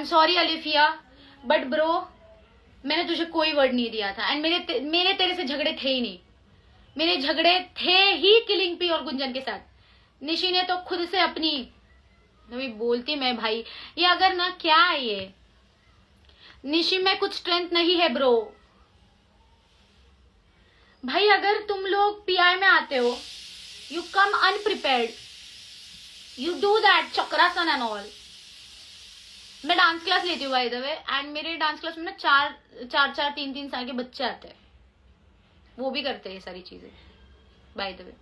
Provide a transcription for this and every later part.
Am sorry Alifiya, but bro मैंने तुझे कोई वर्ड नहीं दिया था, एंड मेरे तेरे से झगड़े थे ही नहीं। मेरे झगड़े थे ही किलिंग पी और गुंजन के साथ। निशी ने तो खुद से अपनी अभी बोलती मैं भाई, ये अगर ना क्या है ये निशी में कुछ स्ट्रेंथ नहीं है ब्रो। भाई अगर तुम लोग पीआई में आते हो, you come अनप्रिपेयर्ड, you do that chakrasana and all. मैं डांस क्लास लेती हूँ बाय द वे, एंड मेरे डांस क्लास में ना चार 3 साल के बच्चे आते हैं, वो भी करते हैं ये सारी चीजें by the way.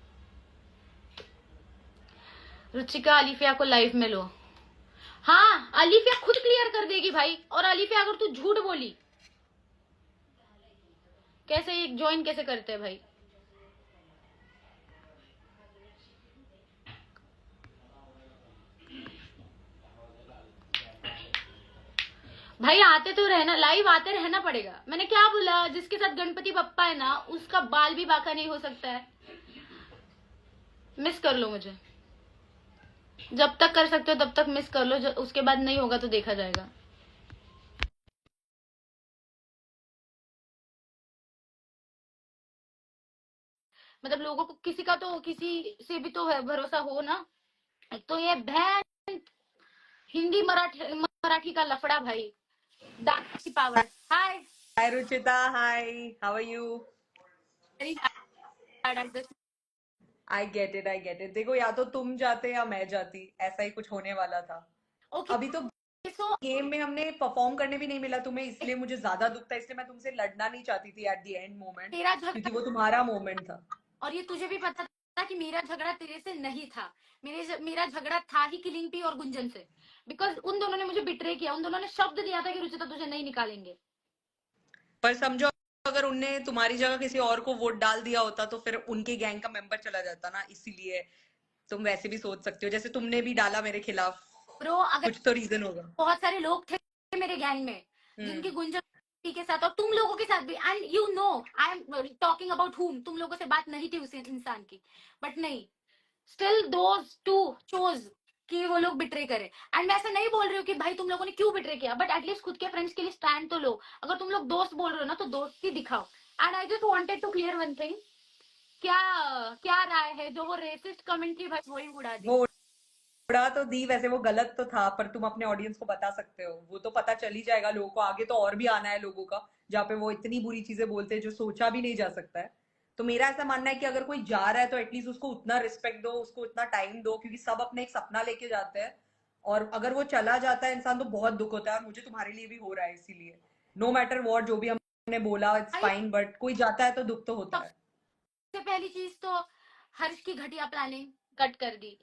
Ruchika Alifiya को लाइव में लो। हाँ अलिफिया खुद क्लियर कर देगी भाई। और अलिफिया अगर तू झूठ बोली, कैसे एक ज्वाइन कैसे करते हैं भाई। भाई आते तो रहना, लाइव आते रहना पड़ेगा। मैंने क्या बोला, जिसके साथ गणपति बप्पा है ना उसका बाल भी बाका नहीं हो सकता है। मिस कर लो मुझे, जब तक कर सकते हो तब तक मिस कर लो, उसके बाद नहीं होगा तो देखा जाएगा। मतलब लोगों को किसी का तो किसी से भी तो भरोसा हो ना। तो ये बहन हिंदी मराठी का लफड़ा भाई, डांस की power. Hi Hi Ruchita, hi. How are you? Very hard at this. I get it, I get it. देखो या तो तुम जाते या मैं जाती, ऐसा ही कुछ होने वाला था। ओके अभी तो सो गेम में हमने परफॉर्म करने भी नहीं मिला तुम्हें, इसलिए मुझे ज्यादा दुख था, इसलिए मैं तुमसे लड़ना नहीं चाहती थी एट द एंड मोमेंट, तेरा क्योंकि झगड़ा, वो तुम्हारा मोमेंट था। और ये तुझे भी पता था कि मेरा झगड़ा तेरे से नहीं था। मेरा झगड़ा था ही किलिंग पी और गुंजन से, बिकॉज उन दोनों ने मुझे बिट्रे किया। उन दोनों ने शब्द दिया था कि रुचिता तुझे नहीं निकालेंगे। पर समझो, अगर उनने तुम्हारी जगह किसी और को वोट डाल दिया होता तो फिर उनके गैंग का मेंबर चला जाता ना, इसीलिए तुम वैसे भी सोच सकते हो, जैसे तुमने भी डाला मेरे खिलाफ, ब्रो अगर कुछ तो रीजन होगा। बहुत सारे लोग थे मेरे गैंग में हम्म। जिनकी गुंजन के साथ और तुम लोगों के साथ भी, and you know I am talking about हुम, तुम लोगों से बात नहीं थी उस इंसान की, बट नहीं, स्टिल दोज टू चोज कि वो लोग बिट्रे करे। एंड मैं ऐसा नहीं बोल रही हूँ कि भाई तुम लोगों ने क्यों बिट्रे किया, बट एटलीस्ट खुद के फ्रेंड्स के लिए स्टैंड तो लो। अगर तुम लोग दोस्त बोल रहे हो ना तो दोस्ती दिखाओ। And I just wanted to clear one thing, क्या क्या राय है, जो वो रेसिस्ट कमेंट थी भाई वही उड़ा दी। वो उड़ा तो दी, वैसे वो गलत तो था, पर तुम अपने ऑडियंस को बता सकते हो, वो तो पता चल ही जाएगा लोगों को। आगे तो और भी आना है लोगों का, जहाँ पे वो इतनी बुरी चीजें बोलते हैं जो सोचा भी नहीं जा सकता है। तो मेरा ऐसा मानना है कि अगर कोई जा रहा है तो एटलीस्ट उसको उतना रिस्पेक्ट दो, उसको उतना टाइम दो, क्योंकि सब अपने एक सपना लेके जाते हैं। और अगर वो चला जाता है इंसान तो बहुत दुख होता है, और मुझे तुम्हारे लिए भी हो रहा है, इसीलिए नो मैटर वॉट जो भी हमने बोला इट्स भाई फाइन, बट कोई जाता है तो दुख तो होता है। सबसे पहली चीज तो हर्ष की घटिया प्लानिंग कट कर दी।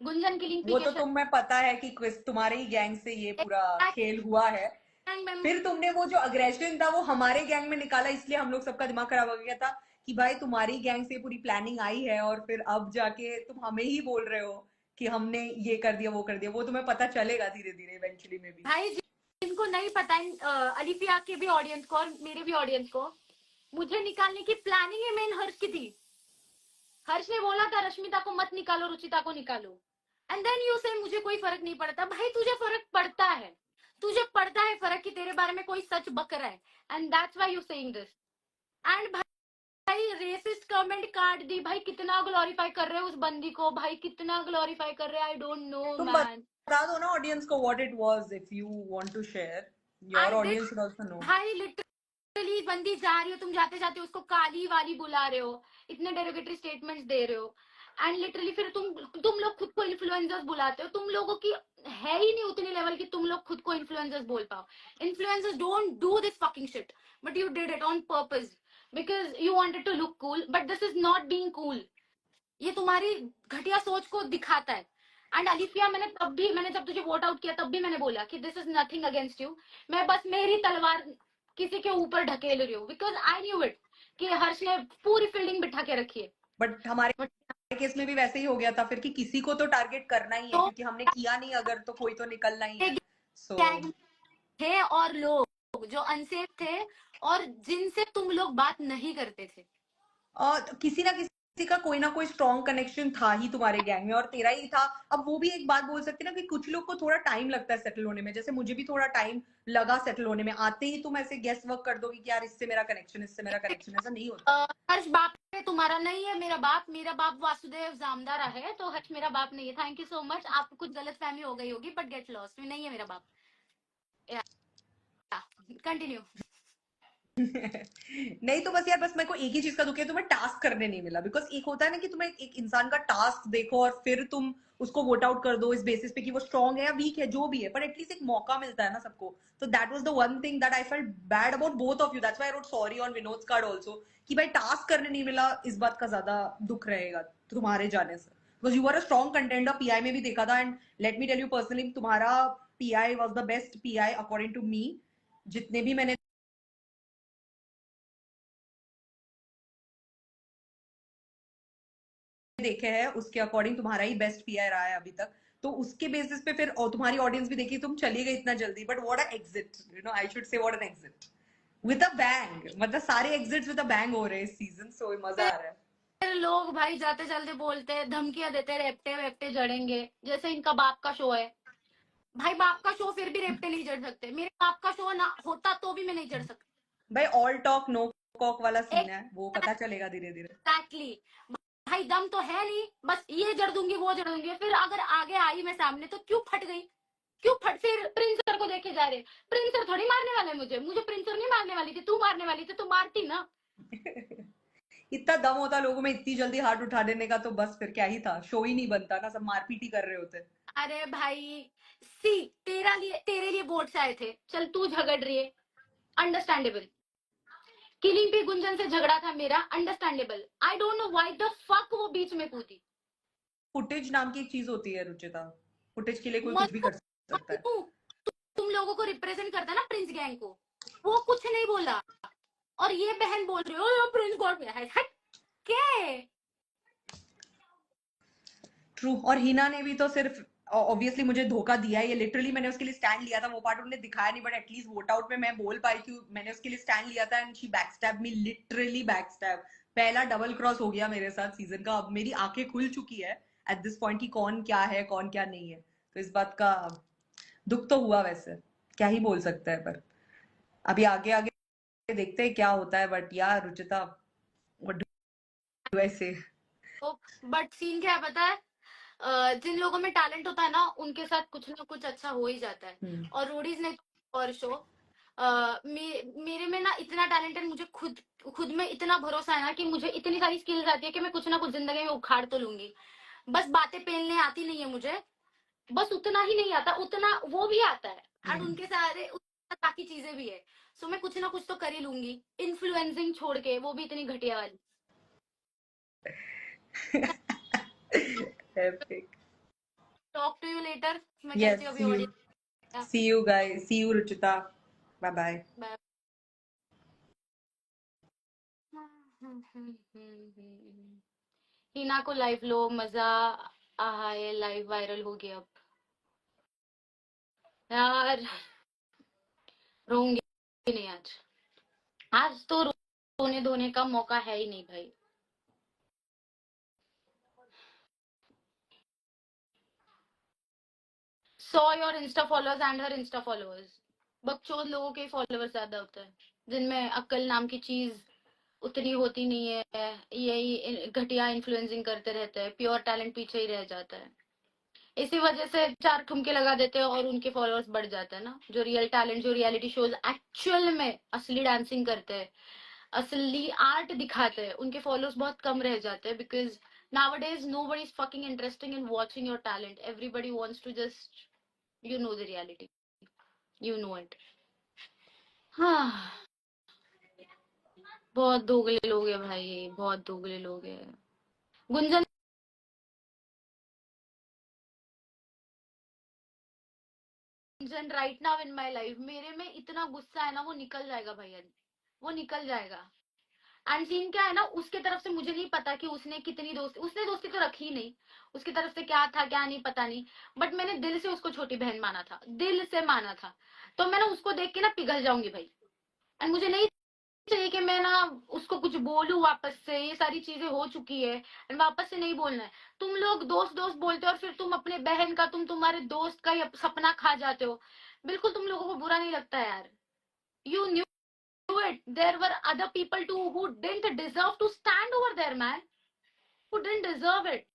गुंजन की लिंक वो पीके तो तुम्हें पता है कि तुम्हारे ही गैंग से ये पूरा खेल हुआ है। गैंग मेंबर फिर तुमने वो जो अग्रेशन था वो हमारे गैंग में निकाला, इसलिए हम लोग सबका दिमाग खराब हो गया था कि भाई तुम्हारी गैंग से पूरी प्लानिंग आई है, और फिर अब जाके तुम हमें ही बोल रहे हो कि हमने ये कर दिया वो कर दिया। वो तुम्हें पता चलेगा धीरे धीरे इवेंचुअली में भी। भाई जिनको नहीं पता, अलिफिया के भी ऑडियंस को और मेरे भी ऑडियंस को, मुझे निकालने की प्लानिंग है मेन हर्ष की थी। हर्ष ने बोला था रश्मिता को मत निकालो, रुचिता को निकालो, एंड देन यू से मुझे कोई फर्क नहीं पड़ता। भाई तुझे फर्क पड़ता है, तुझे पड़ता है फर्क कि तेरे बारे में कोई सच बक रहा है, and that's why you saying this. And भाई रेसिस्ट कमेंट काट दी भाई, कितना ग्लोरीफाई कर रहे हो उस बंदी को, भाई कितना ग्लोरीफाई कर रहे हैं, आई डोंट नो तुम मैन। बता दो ना ऑडियंस को what it was, if you want to share, your I did audience should also know. भाई, लिटरली बंदी जा रही हो, तुम जाते जाते उसको काली वाली बुला रहे हो, इतने डेरोगेटरी स्टेटमेंट्स दे रहे हो, एंड लिटरली फिर तुम लोग खुद को इन्फ्लुएंसर्स बुलाते हो। तुम लोगों की है ही नहीं उतनी लेवल की तुम लोग खुद को इन्फ्लुएंसर्स बोल पाओ। Influencers don't do this fucking shit, but you did it on purpose because you wanted to look cool, but this is not being cool. ये तुम्हारी घटिया सोच को दिखाता है। एंड अलिफिया, मैंने जब तुझे वोट आउट किया तब भी मैंने बोला कि this is nothing against you, मैं बस मेरी तलवार किसी के ऊपर ढकेल रही हूँ, बिकॉज आई न्यू इट कि हर्ष ने पूरी फील्डिंग बिठा के रखी है। बट हमारे But केस में भी वैसे ही हो गया था फिर, कि किसी को तो टारगेट करना ही है, तो क्योंकि हमने किया नहीं अगर, तो कोई तो निकलना ही है। सो गैंग थे और लोग जो अनसेफ थे और जिनसे तुम लोग बात नहीं करते थे। और किसी ना किसी किसी का कोई ना कोई स्ट्रॉन्ग कनेक्शन था ही तुम्हारे गैंग में और तेरा ही था। अब वो भी एक बात बोल सकती है ना कि कुछ लोग को थोड़ा टाइम लगता है सेटल होने में, जैसे मुझे भी थोड़ा टाइम लगा सेटल होने में। आते ही तुम ऐसे गेस वर्क कर दोगे कि यार इससे मेरा कनेक्शन, इससे मेरा कनेक्शन, ऐसा नहीं होता। हर्ष बाप है तुम्हारा नहीं है मेरा बाप वासुदेव जामदारा है, तो हर्ष मेरा बाप नहीं है। थैंक यू सो मच, आपको कुछ गलत फहमी हो गई होगी, बट गेट लॉस्ट, नहीं है मेरा बाप। कंटिन्यू। नहीं तो बस यार, बस मेरे को एक ही चीज का दुख है, तुम्हें टास्क करने नहीं मिला। बिकॉज एक होता है ना कि तुम्हें एक इंसान का टास्क देखो और फिर तुम उसको वोट आउट कर दो इस बेसिस पे कि वो स्ट्रांग है या वीक है, जो भी है, पर एटलीस्ट एक मौका मिलता है ना सबको। तो that was the one thing that I felt bad about both of you, that's why I wrote sorry on Vinod's card also, कि भाई टास्क करने नहीं मिला, इस बात का ज्यादा दुख रहेगा तुम्हारे जाने से। Because you are a strong contender, PI में भी देखा था, and let me tell you personally, तुम्हारा PI was the best PI according to me. जितने भी मैंने देखे हैं उसके अकॉर्डिंग तुम्हारा ही बेस्ट पीआई रहा है अभी तक। तो उसके बेसिस पे फिर और तुम्हारी ऑडियंस भी देखी, तुम चली गई इतना जल्दी, but what a exit, you know, I should say what an exit with a bang. मतलब सारे एग्जिट्स विद अ बैंग हो रहे हैं इस सीजन, सो मजा आ रहा है। फिर लोग भाई जाते चलते बोलते हैं, धमकियां देते हैं, रेपटे वेपटे जड़ेंगे, जैसे इनका बाप का शो है। भाई बाप का शो फिर भी रेपटे नहीं जड़ सकते, मेरे बाप का शो ना होता तो भी मैं नहीं जड़ सकती। भाई ऑल टॉक नो कॉक वाला सीन है, वो पता एग्जैक्टली। चलेगा धीरे धीरे। भाई दम तो है नहीं, बस ये जड़ दूंगी वो जड़ दूंगी, फिर अगर आगे आई मैं सामने तो क्यों फट गई, क्यों फट, फिर प्रिंसर को देखे जा रहे। प्रिंसर थोड़ी मारने वाले, मुझे प्रिंसर नहीं मारने वाली थी, तू मारने वाली थी तो मारती ना। इतना दम होता लोगों में इतनी जल्दी हाथ उठा देने का, तो बस फिर क्या ही था, शो ही नहीं बनता ना, सब मारपीट ही कर रहे होते। अरे भाई सी, तेरे लिए वोट्स आए थे, चल तू झगड़ रही है, अंडरस्टैंडेबल। किलिंग पे गुंजन से झगड़ा था मेरा, understandable. I don't know why the fuck वो बीच में कूदी। फुटेज नाम की एक चीज होती है रुचिता, फुटेज के लिए कोई कुछ भी मत कर सकता है। तुम लोगों को रिप्रेजेंट करता है ना प्रिंस गैंग को, वो कुछ नहीं बोला, और ये बहन बोल रही हो प्रिंस गॉड में है, हट के। ट्रू। और हिना ने भी तो सिर्फ ऑब्वियसली मुझे धोखा दिया है, ये लिटरली मैंने उसके लिए स्टैंड लिया था, वो पार्ट उन्होंने दिखाया नहीं, बट एटलीस्ट वोट आउट में मैं बोल पाई कि मैंने उसके लिए स्टैंड लिया था, and she backstab me, literally backstab. पहला डबल क्रॉस हो गया मेरे साथ सीजन का, अब मेरी आंखें खुल चुकी है एट दिस पॉइंट कि कौन क्या है कौन क्या नहीं है। तो इस बात का दुख तो हुआ, वैसे क्या ही बोल सकते हैं, पर अभी आगे आगे देखते हैं क्या होता है। बट यार रुचिता, व्हाट डू आई से। तो बट सीन क्या है पता है, जिन लोगों में टैलेंट होता है ना उनके साथ कुछ ना कुछ अच्छा हो ही जाता है। और रोडीज ने और शो, मेरे में ना इतना टैलेंट है, मुझे खुद खुद में इतना भरोसा है ना कि मुझे इतनी सारी स्किल्स आती है कि मैं कुछ ना कुछ जिंदगी में उखाड़ तो लूंगी। बस बातें पेलने आती नहीं है मुझे, बस उतना ही नहीं आता, उतना वो भी आता है, एंड उनके सारे बाकी चीजें भी है। सो मैं कुछ ना कुछ तो कर ही लूंगी, इन्फ्लुएंसिंग छोड़ के, वो भी इतनी घटिया वाली। Epic. Talk to you later, मैं चलती Yes, हूँ अभी see you. Audio. See you guys. See you, Ruchita. Bye bye. Bye. Hina को लाइव लो, मजा आ है, लाइव वायरल हो गया अब। यार रोऊंगी नहीं आज, आज तो रोने धोने का मौका है ही नहीं भाई। Saw your insta followers and her insta followers, बकचोद लोगों के फॉलोअर्स ज्यादा होते हैं, जिनमें अक्ल नाम की चीज उतनी होती नहीं है, यही घटिया इन्फ्लुएंसिंग करते रहते हैं, प्योर टैलेंट पीछे ही रह जाता है। इसी वजह से चार ठुमके लगा देते हैं और उनके फॉलोअर्स बढ़ जाते हैं ना। जो रियल टैलेंट, जो रियलिटी शोज एक्चुअल में असली डांसिंग करते हैं, असली आर्ट दिखाते हैं, उनके फॉलोअर्स बहुत कम रह जाते हैं, because nowadays nobody is fucking interested in watching your talent, everybody wants to just, you know the reality, you know it। हाँ, बहुत दोगले लोग हैं भाई, बहुत दोगले लोग हैं। Gunjan Gunjan right now in my life, मेरे में इतना गुस्सा है ना, वो निकल जाएगा भैया, वो निकल जाएगा। एंड सीन क्या है ना, उसके तरफ से मुझे नहीं पता कि उसने कितनी दोस्ती, उसने दोस्ती तो रखी ही नहीं, उसकी तरफ से क्या था क्या नहीं पता नहीं, बट मैंने दिल से उसको छोटी बहन माना था, दिल से माना था। तो मैं ना उसको देख के ना पिघल जाऊंगी भाई, एंड मुझे नहीं चाहिए कि मैं ना उसको कुछ बोलूं वापस से, ये सारी चीजें हो चुकी है एंड वापस से नहीं बोलना है। तुम लोग दोस्त दोस्त बोलते हो और फिर तुम अपने बहन का, तुम्हारे दोस्त का ही सपना खा जाते हो। बिल्कुल तुम लोगों को बुरा नहीं लगता यार? You new it. There were other people too who didn't deserve to stand over there, man. Who didn't deserve it.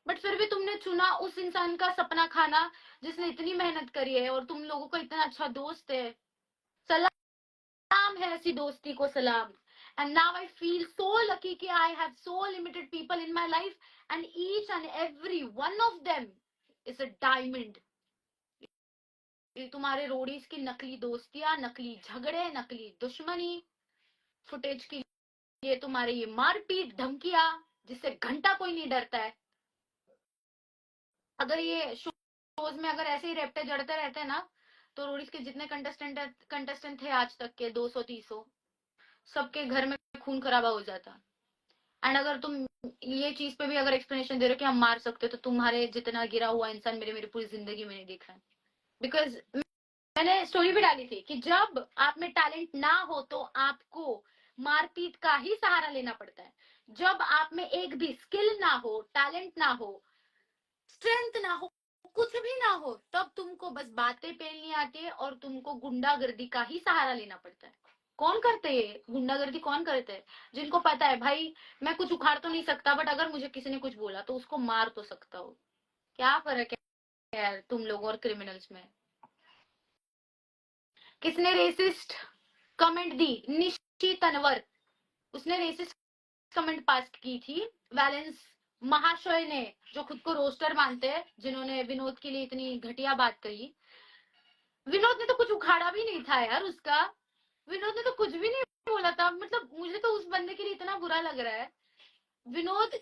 But फिर भी तुमने चुना उस इंसान का सपना खाना जिसने इतनी मेहनत करी है और तुम लोगों का इतना अच्छा दोस्त है। सलाम है ऐसी दोस्ती को, सलाम। And now I feel so lucky कि I have so limited people in my life and each and every one of them is a diamond. ये तुम्हारे रोडीज की नकली दोस्तियां, नकली झगड़े, नकली दुश्मनी, फुटेज की ये तुम्हारे ये मारपीट धमकियां जिससे घंटा कोई नहीं डरता है। अगर ये शोज में अगर ऐसे ही रेपटे जड़ते रहते हैं ना, तो रोडीज के जितने कंटेस्टेंट थे आज तक के 200-300, सबके घर में खून खराबा हो जाता। एंड अगर तुम ये चीज पे भी अगर एक्सप्लेनेशन दे रहे हो कि हम मार सकते हो, तो तुम्हारे जितना गिरा हुआ इंसान मेरी पूरी जिंदगी में नहीं देखा है। बिकॉज मैंने स्टोरी भी डाली थी कि जब आप में टैलेंट ना हो तो आपको मारपीट का ही सहारा लेना पड़ता है। जब आप में एक भी स्किल ना हो, टैलेंट ना हो, स्ट्रेंथ ना हो, कुछ भी ना हो, तब तुमको बस बातें पेलनी आती है और तुमको गुंडागर्दी का ही सहारा लेना पड़ता है। कौन करते है गुंडागर्दी? कौन करते है? जिनको पता है भाई मैं कुछ उखाड़ तो नहीं सकता, बट अगर मुझे किसी ने कुछ बोला तो उसको मार तो सकता हो। क्या फर्क है यार तुम लोगों और क्रिमिनल्स में? किसने रेसिस्ट कमेंट दी? निशी तनवर, उसने रेसिस्ट कमेंट पास की थी वैलेंस महाशय ने, जो खुद को रोस्टर मानते हैं, जिन्होंने विनोद के लिए इतनी घटिया बात कही। विनोद ने तो कुछ उखाड़ा भी नहीं था यार उसका। विनोद ने तो कुछ भी नहीं बोला था। मतलब मुझे तो उस बंदे के लिए इतना बुरा लग रहा है। विनोद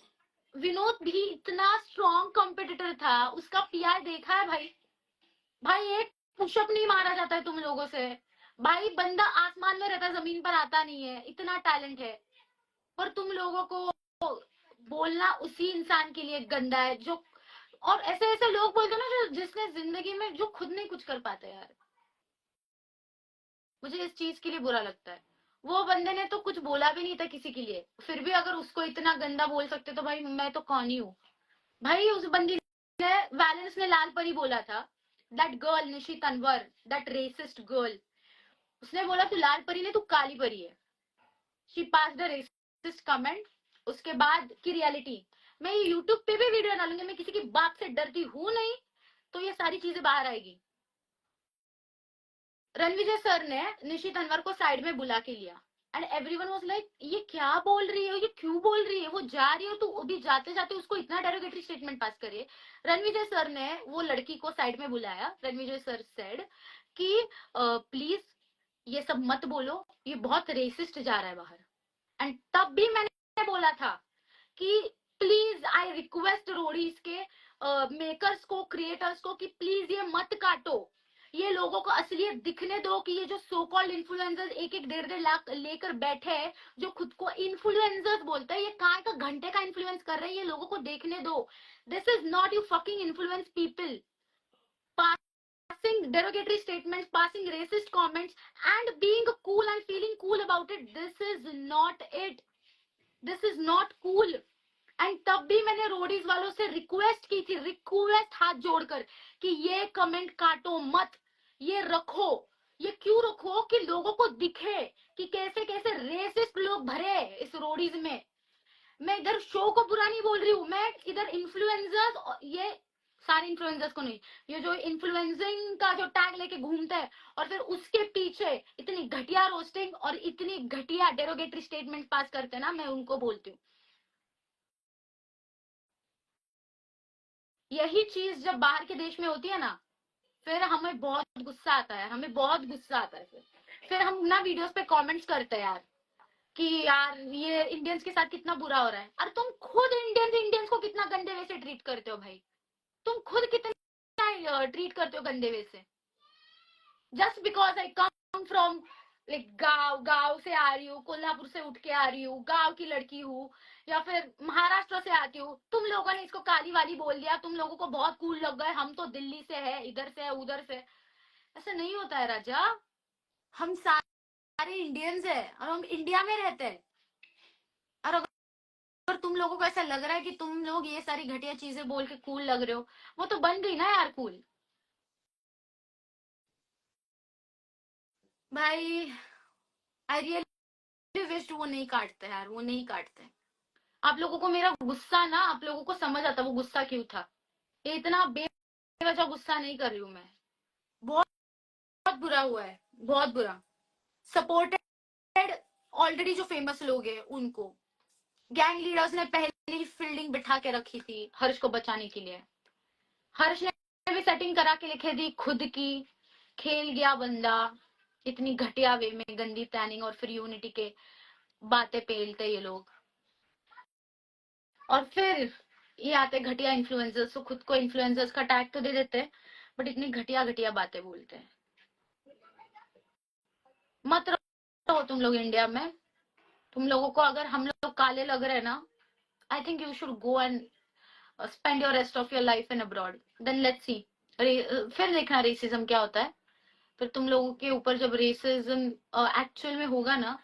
विनोद भी इतना स्ट्रॉन्ग कॉम्पिटिटर था। उसका पीआई देखा है भाई? भाई एक पुशअप नहीं मारा जाता है तुम लोगों से। भाई बंदा आसमान में रहता, जमीन पर आता नहीं है, इतना टैलेंट है। पर तुम लोगों को बोलना उसी इंसान के लिए गंदा है जो, और ऐसे ऐसे लोग बोलते हैं ना जो जिसने जिंदगी में जो खुद नहीं कुछ कर पाते यार। मुझे इस चीज के लिए बुरा लगता है। वो बंदे ने तो कुछ बोला भी नहीं था किसी के लिए, फिर भी अगर उसको इतना गंदा बोल सकते तो भाई मैं तो कौन ही हूँ। भाई उस बंदी ने, वैलेंस ने लाल परी बोला था, that girl Nishi Tanwar, that racist girl, उसने बोला तू लाल परी नहीं तू काली परी है। She pass the racist comment. उसके बाद की रियलिटी मैं ये यूट्यूब पे भी वीडियो डालूंगी। मैं किसी की बात से डरती हूं नहीं, तो ये सारी चीजें बाहर आएगी। रणविजय सर ने निशी तनवर को साइड में बुला के लिया एंड एवरीवन वाज लाइक ये क्या बोल रही है, ये क्यों बोल रही है, वो जा रही है तो अभी जाते जाते उसको इतना डेरोगेटरी स्टेटमेंट पास करे। रणविजय सर ने वो लड़की को साइड में बुलाया। रणविजय सर सेड कि प्लीज ये सब मत बोलो, ये बहुत रेसिस्ट जा रहा है बाहर। एंड तब भी मैंने बोला था कि प्लीज आई रिक्वेस्ट रोडीज के मेकर्स को, क्रिएटर्स को कि प्लीज ये मत काटो, ये लोगों को असलियत दिखने दो कि ये जो सो कॉल्ड इन्फ्लुएंसर्स 1-1 1.5 लाख लेकर बैठे हैं, जो खुद को इन्फ्लुएंसर्स बोलते हैं, ये काय का घंटे का इन्फ्लुएंस कर रहे हैं, ये लोगों को देखने दो। This is not you fucking influence people passing derogatory statements, passing racist comments and being cool and feeling cool about it. This is not it. This is not cool. And तब भी मैंने रोडीज वालों से request की थी, request हाथ जोड़कर, कि ये कमेंट काटो मत, ये रखो। ये क्यों रखो? कि लोगों को दिखे कि कैसे कैसे रेसिस्ट लोग भरे इस रोडीज में। मैं इधर शो को बुरा नहीं बोल रही हूँ, मैं इधर इन्फ्लुएंसर्स, ये सारे इन्फ्लुएंसर्स को नहीं, ये जो इन्फ्लुएंसिंग का जो टैग लेके घूमता है और फिर उसके पीछे इतनी घटिया रोस्टिंग और इतनी घटिया डेरोगेटरी स्टेटमेंट पास करते हैं ना, मैं उनको बोलती हूँ। यही चीज जब बाहर के देश में होती है ना, फिर हमें बहुत गुस्सा आता है, हमें बहुत गुस्सा आता है। फिर हम ना वीडियोस पे कमेंट्स करते हैं यार कि यार ये इंडियंस के साथ कितना बुरा हो रहा है। अरे तुम खुद इंडियंस को कितना गंदे वे से ट्रीट करते हो भाई। तुम खुद कितना ट्रीट करते हो गंदे वे से। Just because I come from like गांव से आ रही हूँ, कोल्हापुर से उठ के आ रही हूँ, गांव की लड़की हूँ, या फिर महाराष्ट्र से आती हूँ, तुम लोगों ने इसको काली वाली बोल दिया, तुम लोगों को बहुत कूल लग गए, हम तो दिल्ली से है, इधर से है, उधर से। ऐसा नहीं होता है राजा। हम सारे इंडियंस है और हम इंडिया में रहते हैं। और अगर तुम लोगों को ऐसा लग रहा है कि तुम लोग ये सारी घटिया चीजें बोल के कूल लग रहे हो, वो तो बन गई ना यार कूल। भाई आई रियली विश वो नहीं काटते यार, वो नहीं काटते। आप लोगों को मेरा गुस्सा ना, आप लोगों को समझ आता वो गुस्सा क्यों था। ये इतना बेवजह गुस्सा नहीं कर रही हूँ मैं। बहुत बहुत बुरा हुआ है, बहुत बुरा। सपोर्टेड ऑलरेडी जो फेमस लोग हैं उनको, गैंग लीडर्स ने पहले ही फील्डिंग बिठा के रखी थी हर्ष को बचाने के लिए। हर्ष ने भी सेटिंग करा के लिखे दी खुद की, खेल गया बंदा इतनी घटिया वे में, गंदी प्लानिंग, और फिर यूनिटी के बातें पेलते ये लोग। और फिर ये आते घटिया इन्फ्लुएंसर्स, तो खुद को इन्फ्लुएंसर्स का टैग तो दे देते हैं, बट इतनी घटिया घटिया बातें बोलते हैं। मत रहो तुम लोग इंडिया में। तुम लोगों को अगर हम लोग काले लग रहे हैं ना, I think you should go and spend your rest of your life in abroad, then let's see. फिर देखना रेसिज्म क्या होता है। फिर तुम लोगों के ऊपर जब रेसिज्म एक्चुअल में होगा ना,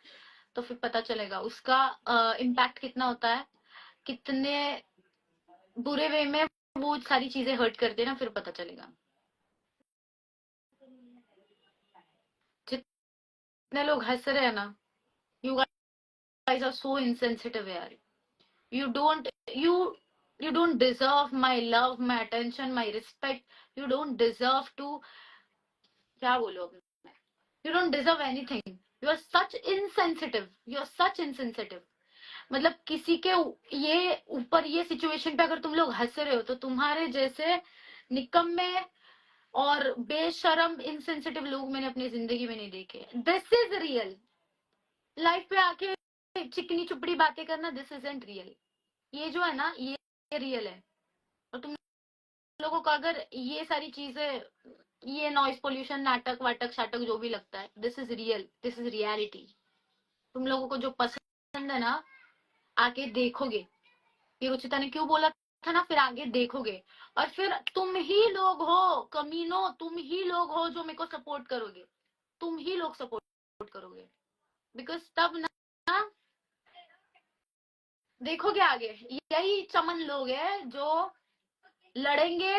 तो फिर पता चलेगा उसका इम्पैक्ट कितना होता है, कितने बुरे वे में वो सारी चीजें हर्ट करते हैं ना, फिर पता चलेगा। जितने लोग हंस रहे हैं ना, you guys are so insensitive यार। You don't you you don't deserve my love, my attention, my respect. You don't deserve to, क्या बोलो, you don't deserve anything. You are such insensitive, you are such insensitive. मतलब किसी के ये ऊपर ये situation पे अगर तुम लोग हंस रहे हो, तो तुम्हारे जैसे निकम्मे और बेशरम इनसेंसिटिव लोग मैंने अपनी जिंदगी में नहीं देखे। This is real. लाइफ पे आके चिकनी चुपड़ी बातें करना, दिस इजंट रियल। ये जो है ना, ये रियल है। और तुम लोगों को अगर ये सारी चीजें, ये नॉइस पोल्यूशन, नाटक वाटक शाटक जो भी लगता है, this is real, this is reality. तुम लोगों को जो पसंद है ना, आके देखोगे। ये रुचिता ने क्यों बोला था ना, फिर आगे देखोगे। और फिर तुम ही लोग हो कमीनो, तुम ही लोग हो जो मेरे को सपोर्ट करोगे। तुम ही लोग सपोर्ट करोगे, बिकॉज तब ना देखोगे आगे, यही चमन लोग हैं जो लड़ेंगे,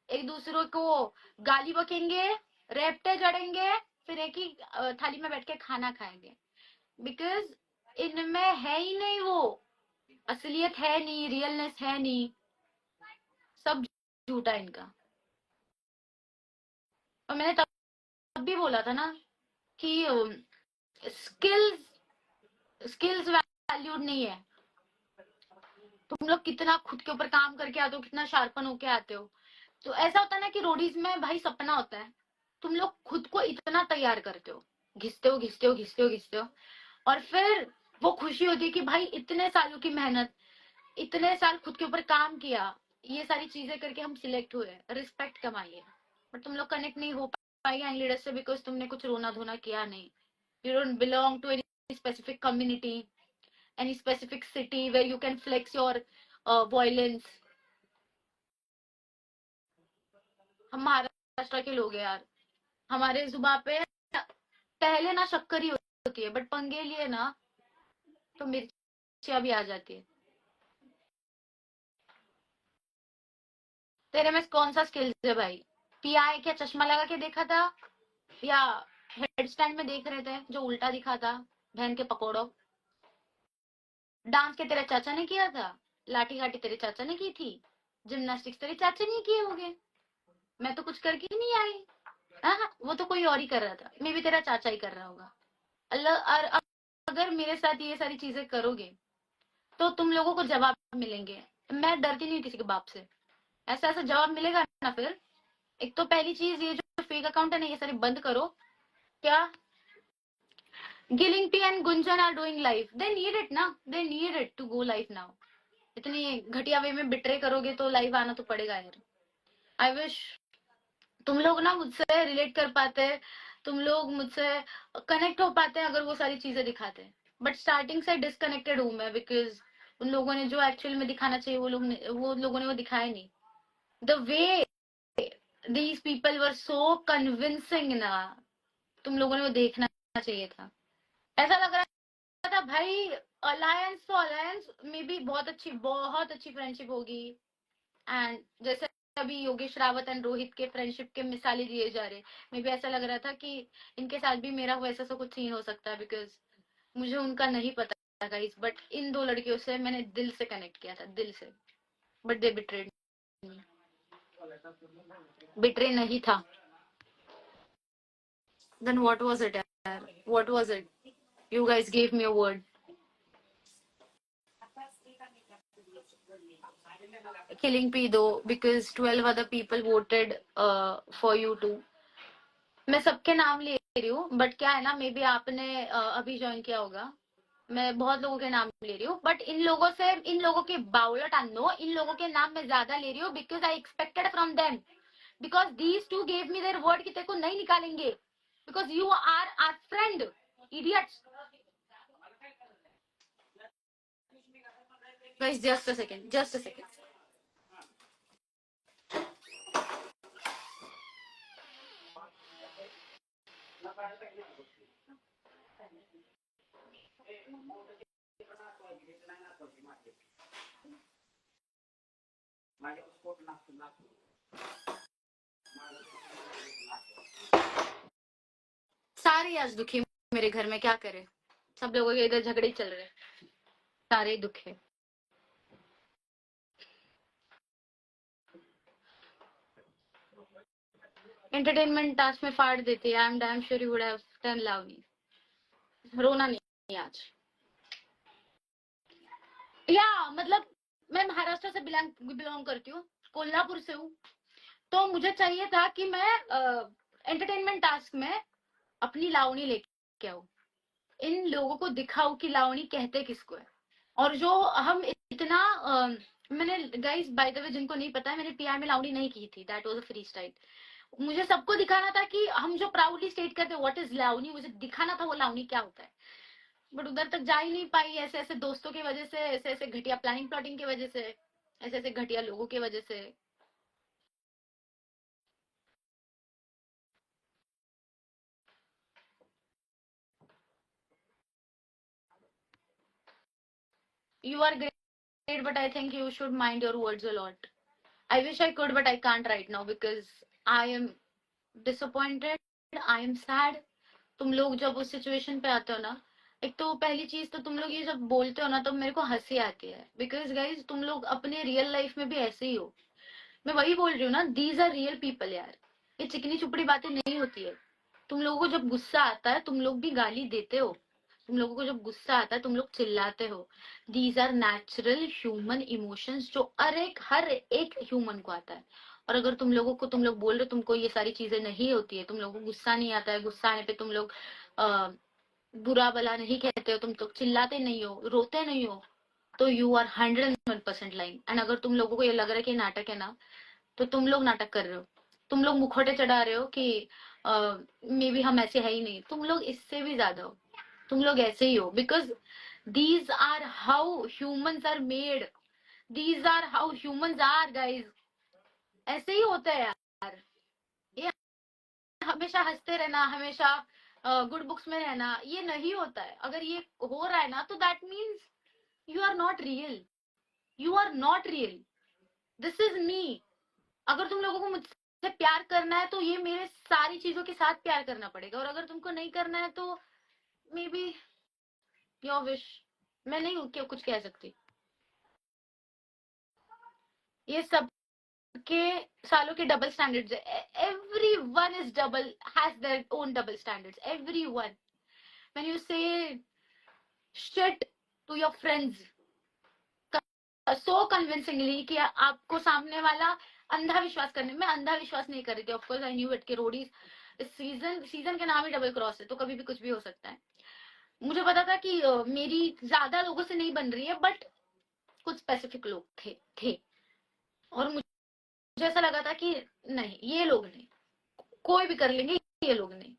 एक दूसरे को गाली बकेंगे, रेपटे जड़ेंगे, फिर एक ही थाली में बैठ के खाना खाएंगे। बिकॉज इनमें है ही नहीं वो असलियत, है नहीं रियलनेस, है नहीं, सब झूठा इनका। और मैंने तब भी बोला था ना कि स्किल्स स्किल्स वैल्यूड नहीं है। तुम लोग कितना खुद के ऊपर काम करके आते हो, कितना शार्पन होके आते हो। तो ऐसा होता है ना कि रोडीज में भाई सपना होता है, तुम लोग खुद को इतना तैयार करते हो, घिसते हो घिसते हो घिसते हो घिसते हो, और फिर वो खुशी होती है कि भाई इतने सालों की मेहनत, इतने साल खुद के ऊपर काम किया, ये सारी चीजें करके हम सिलेक्ट हुए, रिस्पेक्ट कमाइए। बट तुम लोग कनेक्ट नहीं हो पाएगा एंग लीडर से, बिकॉज तुमने कुछ रोना धोना किया नहीं। You don't belong to any specific community, any specific city where you can flex your violence. हम महाराष्ट्र के लोग हैं यार, हमारे जुबान पे पहले ना शक्कर ही होती है, बट पंगे लिए ना तो मिर्चियां भी आ जाती है। तेरे में कौन सा स्किल्स है भाई? पीआई क्या चश्मा लगा के देखा था, या हेड स्टैंड में देख रहे थे जो उल्टा दिखा था, बहन के पकौड़ो। डांस के तेरे चाचा ने किया था, लाठी घाटी तेरे चाचा ने की थी, जिम्नास्टिक्स तेरे चाचा ने किए होंगे, मैं तो कुछ करके ही नहीं आई। हाँ, वो तो कोई और ही कर रहा था, मे भी तेरा चाचा ही कर रहा होगा। अल्लाह। और अगर मेरे साथ ये सारी चीजें करोगे तो तुम लोगों को जवाब मिलेंगे। मैं डरती नहीं किसी के बाप से, ऐसा ऐसा जवाब मिलेगा ना। फिर एक तो पहली चीज, ये जो फेक अकाउंट है ना, ये सारे बंद करो। क्या गिलिंग पी and Gunjan are doing life, they need it ना, they need it to go life now. इतनी घटिया वे में बिट्रे करोगे तो लाइव आना तो पड़ेगा यार। आई विश तुम लोग ना मुझसे रिलेट कर पाते, तुम लोग मुझसे कनेक्ट हो पाते हैं अगर वो सारी चीजें दिखाते हैं। बट स्टार्टिंग से डिस्कनेक्टेड हूं मैं, बिकॉज उन लोगों ने जो एक्चुअल में दिखाना चाहिए, वो लोगों ने वो दिखाया नहीं। The way these people were so convincing ना, तुम लोगों ने वो देखना चाहिए था। ऐसा लग रहा था भाई अलायंस तो अलायंस में भी बहुत अच्छी फ्रेंडशिप होगी। एंड जैसे अभी योगेश रावत एंड रोहित के फ्रेंडशिप के मिसालें दिए जा रहे, मे भी ऐसा लग रहा था कि इनके साथ भी मेरा वैसा सा कुछ सीन हो सकता है, बिकॉज मुझे उनका नहीं पता गाइस, बट इन दो लड़कियों से मैंने दिल से कनेक्ट किया था, दिल से। But they betrayed me. Betray नहीं था। देन व्हाट वाज इट यार, what was it? You guys gave me a word, killing P though, because 12 other people voted for you too. मैं सबके नाम ले रही हूँ, बट क्या है ना, मे बी आपने अभी ज्वाइन किया होगा, मैं बहुत लोगों के नाम ले रही हूँ, बट इन लोगों के बाउलट नो, इन लोगों के नाम मैं ज्यादा ले रही हूँ, because I expected from them, because these two gave me their word कि तेरे को नहीं निकालेंगे, because you are our friend, idiots. Guys just a second, just a second. सारे आज दुखी मेरे घर में, क्या करे, सब लोगों के इधर झगड़े चल रहे, सारे दुखे। एंटरटेनमेंट टास्क में फाड़ देती, I am damn sure you would have done lovely. रोना नहीं आज। या मतलब मैं महाराष्ट्र से बिलोंग करती हूँ, कोल्हापुर से हूँ, तो मुझे चाहिए था कि मैं एंटरटेनमेंट टास्क में अपनी लावणी लेके आऊं, इन लोगों को दिखाऊं कि लावणी कहते किसको है। और जो हम इतना मैंने गाइस बाय द वे जिनको नहीं पता है, मैंने पीआर में लावणी नहीं की थी, that was a free style. मुझे सबको दिखाना था कि हम जो प्राउडली स्टेट करते हैं व्हाट इज लावणी, मुझे दिखाना था वो लावणी क्या होता है, बट उधर तक जा ही नहीं पाई, ऐसे ऐसे दोस्तों की वजह से, ऐसे ऐसे घटिया प्लानिंग प्लॉटिंग की वजह से, ऐसे ऐसे घटिया लोगों की वजह से। You are great but I think you should mind your words a lot. I wish I could but I can't right now, because I am disappointed, I am sad. तुम लोग जब उस सिचुएशन पे आते हो ना, एक तो पहली चीज तो तुम लोग ये जब बोलते हो ना, तो मेरे को हंसी आती है, बिकॉज गाइज तुम लोग अपने रियल लाइफ में भी ऐसे ही हो। मैं वही बोल रही हूँ ना, दीज आर रियल पीपल यार, ये चिकनी चुपड़ी बातें नहीं होती है। तुम लोगों को जब गुस्सा आता है, तुम लोग भी गाली देते हो, तुम लोगों को जब गुस्सा आता है तुम लोग चिल्लाते हो। These are natural human emotions, जो हर एक ह्यूमन को आता है। और अगर तुम लोगों को, तुम लोग बोल रहे हो तुमको ये सारी चीजें नहीं होती है, तुम लोगों को गुस्सा नहीं आता है, गुस्सा आने पे तुम लोग बुरा भला नहीं कहते हो, तुम तो चिल्लाते नहीं हो, रोते नहीं हो, तो यू आर 101% लाइंग। एंड अगर तुम लोगों को ये लग रहा है कि नाटक है ना, तो तुम लोग नाटक कर रहे हो, तुम लोग मुखौटे चढ़ा रहे हो कि मे बी हम ऐसे है ही नहीं, तुम लोग इससे भी ज्यादा हो, तुम लोग ऐसे ही हो, because these are how humans are made, these are how humans are guys, ऐसे ही होता है यार। ये हमेशा हंसते रहना, हमेशा गुड बुक्स में रहना, ये नहीं होता है। अगर ये हो रहा है ना, तो that means you are not real, you are not real, this is me. अगर तुम लोगों को मुझसे प्यार करना है, तो ये मेरे सारी चीजों के साथ प्यार करना पड़ेगा, और अगर तुमको नहीं करना है तो मे बी योर विश, मैं नहीं क्यों कुछ कह सकती। ये सब के सालों के डबल स्टैंडर्ड्स है, everyone is double, has their own double standards, everyone. When you say shit to your friends so convincingly कि आपको सामने वाला अंधा विश्वास करने, मैं अंधा विश्वास नहीं कर रही थी, ऑफकोर्स आई न्यू इट के रोडीज, सीजन के नाम ही डबल क्रॉस है, तो कभी भी कुछ भी हो सकता है। मुझे पता था कि मेरी ज्यादा लोगों से नहीं बन रही है, बट कुछ स्पेसिफिक लोग थे और मुझे ऐसा लगा था कि नहीं, ये लोग नहीं, कोई भी कर लेंगे, ये लोग नहीं।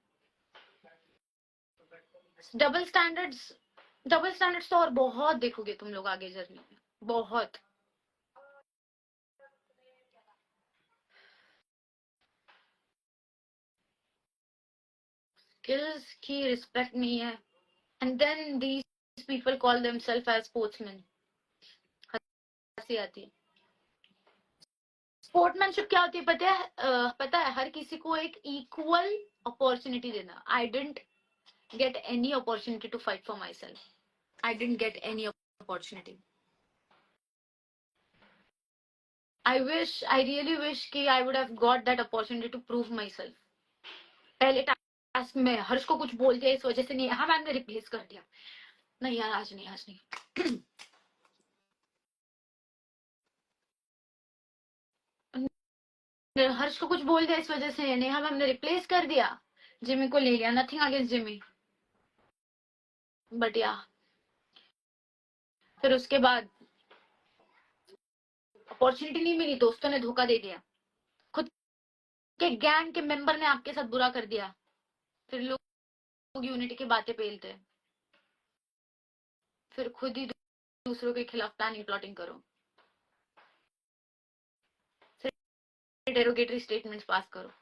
डबल स्टैंडर्ड्स, डबल स्टैंडर्ड्स तो और बहुत देखोगे तुम लोग आगे जर्नी में, बहुत। स्किल्स की रिस्पेक्ट नहीं है, and then these people call themselves as sportsman. हंसी आती है। स्पोर्ट्समैनशिप क्या होती है पता है? पता है, हर किसी को एक इक्वल अपॉर्चुनिटी देना। I didn't get any opportunity to fight for myself. I didn't get any opportunity. I really wish कि I would have got that opportunity to prove myself. पहले टास्क में हर्ष को कुछ बोल दिया, इस वजह से नहीं, हाँ मैम ने रिप्लेस कर दिया, नहीं यार आज नहीं। हर्ष को कुछ बोल दिया इस वजह से नेहा मैम ने रिप्लेस कर दिया, जिमी को ले लिया। नथिंग अगेंस्ट जिमी, बट या फिर उसके बाद अपॉर्चुनिटी नहीं मिली, दोस्तों ने धोखा दे दिया, खुद के गैंग के मेंबर ने आपके साथ बुरा कर दिया, फिर लोग यूनिटी की बातें पेलते हैं, फिर खुद ही दूसरों के खिलाफ प्लानिंग प्लॉटिंग करो, फिर डेरोगेटरी स्टेटमेंट्स पास करो।